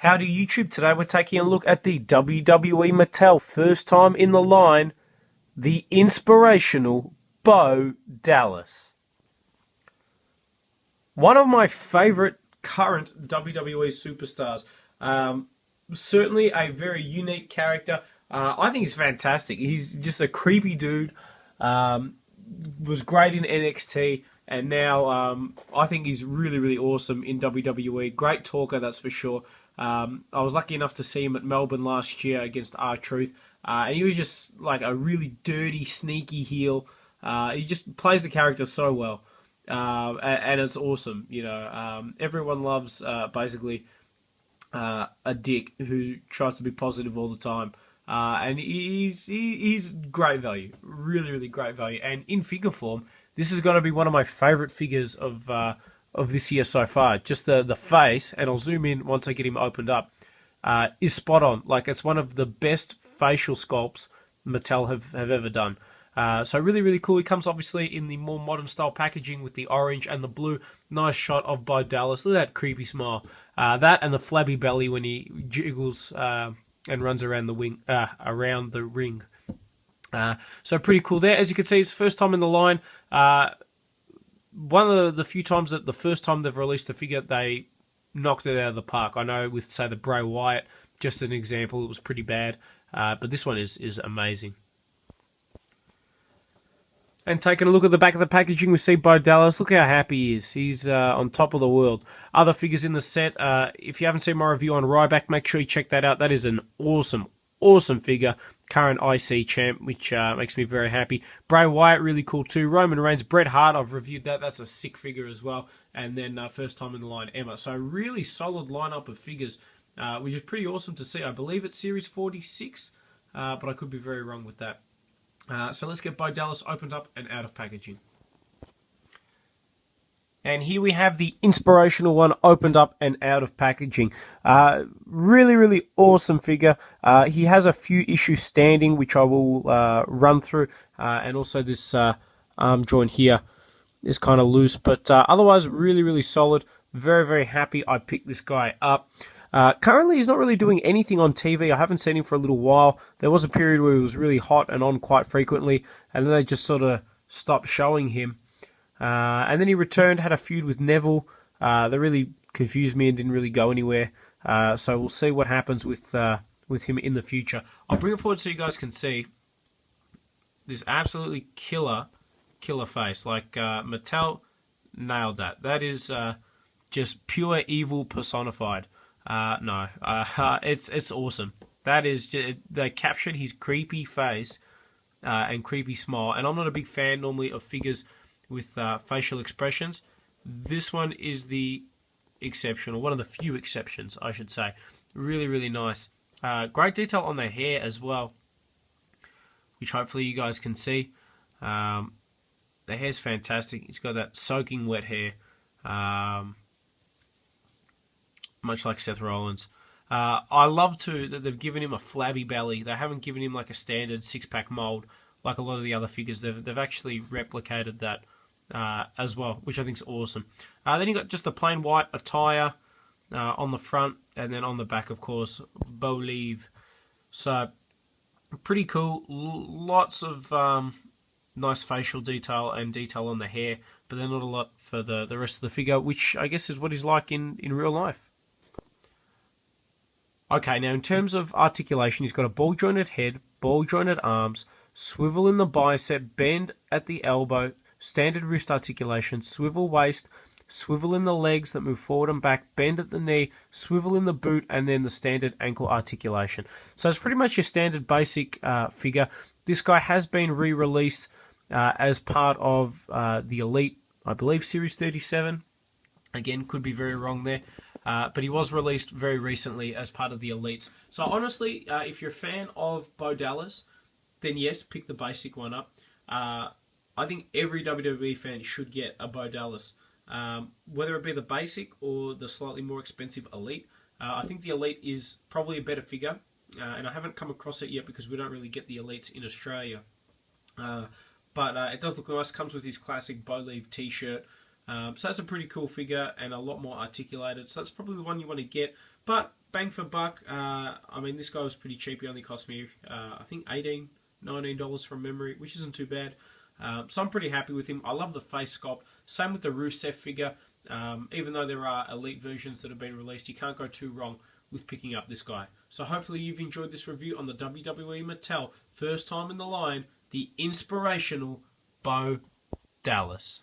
Howdy YouTube, today we're taking a look at the WWE Mattel first time in the line, the Inspirational Bo Dallas. One of my favorite current WWE superstars. Certainly a very unique character. I think he's fantastic. He's just a creepy dude. Was great in NXT, and now I think he's really, really awesome in WWE. Great talker, that's for sure. I was lucky enough to see him at Melbourne last year against R-Truth, and he was just like a really dirty, sneaky heel. He just plays the character so well, and it's awesome. You know, everyone loves basically a dick who tries to be positive all the time. And he's great value, really, really great value. And in figure form, this is going to be one of my favourite figures of this year so far. Just the face, and I'll zoom in once I get him opened up, is spot on. Like, it's one of the best facial sculpts Mattel have ever done. So really, really cool. He comes obviously in the more modern style packaging with the orange and the blue. Nice shot of Bo Dallas. Look at that creepy smile. That and the flabby belly when he jiggles and runs around the ring. So pretty cool there. As you can see, it's first time in the line. One of the few times that the first time they've released the figure, they knocked it out of the park. I know with, say, the Bray Wyatt, just an example, it was pretty bad. But this one is amazing. And taking a look at the back of the packaging, we see Bo Dallas. Look how happy he is. He's on top of the world. Other figures in the set. If you haven't seen my review on Ryback, make sure you check that out. That is an awesome, awesome figure. Current IC champ, which makes me very happy. Bray Wyatt, really cool too. Roman Reigns, Bret Hart, I've reviewed that. That's a sick figure as well. And then first time in the line, Emma. So really solid lineup of figures, which is pretty awesome to see. I believe it's Series 46, but I could be very wrong with that. So let's get Bo Dallas opened up and out of packaging. And here we have the Inspirational one opened up and out of packaging. Really, really awesome figure. He has a few issues standing, which I will run through. And also this arm joint here is kind of loose. But otherwise, really, really solid. Very, very happy I picked this guy up. Currently, he's not really doing anything on TV. I haven't seen him for a little while. There was a period where he was really hot and on quite frequently, and then they just sort of stopped showing him. And then he returned, had a feud with Neville. That really confused me and didn't really go anywhere. So we'll see what happens with him in the future. I'll bring it forward so you guys can see this absolutely killer face. Like, Mattel nailed that. That is just pure evil personified. No, it's awesome. That is just, they captured his creepy face and creepy smile. And I'm not a big fan normally of figures with facial expressions. This one is the exception, or one of the few exceptions, I should say. Really, really nice. Great detail on the hair as well, which hopefully you guys can see. The hair's fantastic. He's got that soaking wet hair. Much like Seth Rollins. I love too that they've given him a flabby belly. They haven't given him like a standard six-pack mold like a lot of the other figures. They've actually replicated that as well, which I think is awesome. Then you got just the plain white attire on the front, and then on the back, of course, Bolieve. So pretty cool. Lots of nice facial detail and detail on the hair, but then not a lot for the rest of the figure, which I guess is what he's like in real life. Okay, now in terms of articulation, he's got a ball-jointed head, ball-jointed arms, swivel in the bicep, bend at the elbow, standard wrist articulation, swivel waist, swivel in the legs that move forward and back, bend at the knee, swivel in the boot, and then the standard ankle articulation. So it's pretty much your standard basic figure. This guy has been re-released as part of the Elite, I believe, Series 37. Again, could be very wrong there. But he was released very recently as part of the Elites. So honestly, if you're a fan of Bo Dallas, then yes, pick the basic one up. I think every WWE fan should get a Bo Dallas. Whether it be the basic or the slightly more expensive Elite. I think the Elite is probably a better figure. And I haven't come across it yet because we don't really get the Elites in Australia. But it does look nice. Comes with his classic Bolieve t-shirt. So that's a pretty cool figure and a lot more articulated. So that's probably the one you want to get. But bang for buck, I mean, this guy was pretty cheap. He only cost me, I think, $18, $19 from memory, which isn't too bad. So I'm pretty happy with him. I love the face sculpt. Same with the Rusev figure. Even though there are elite versions that have been released, you can't go too wrong with picking up this guy. So hopefully you've enjoyed this review on the WWE Mattel, first time in the line, the Inspirational Bo Dallas.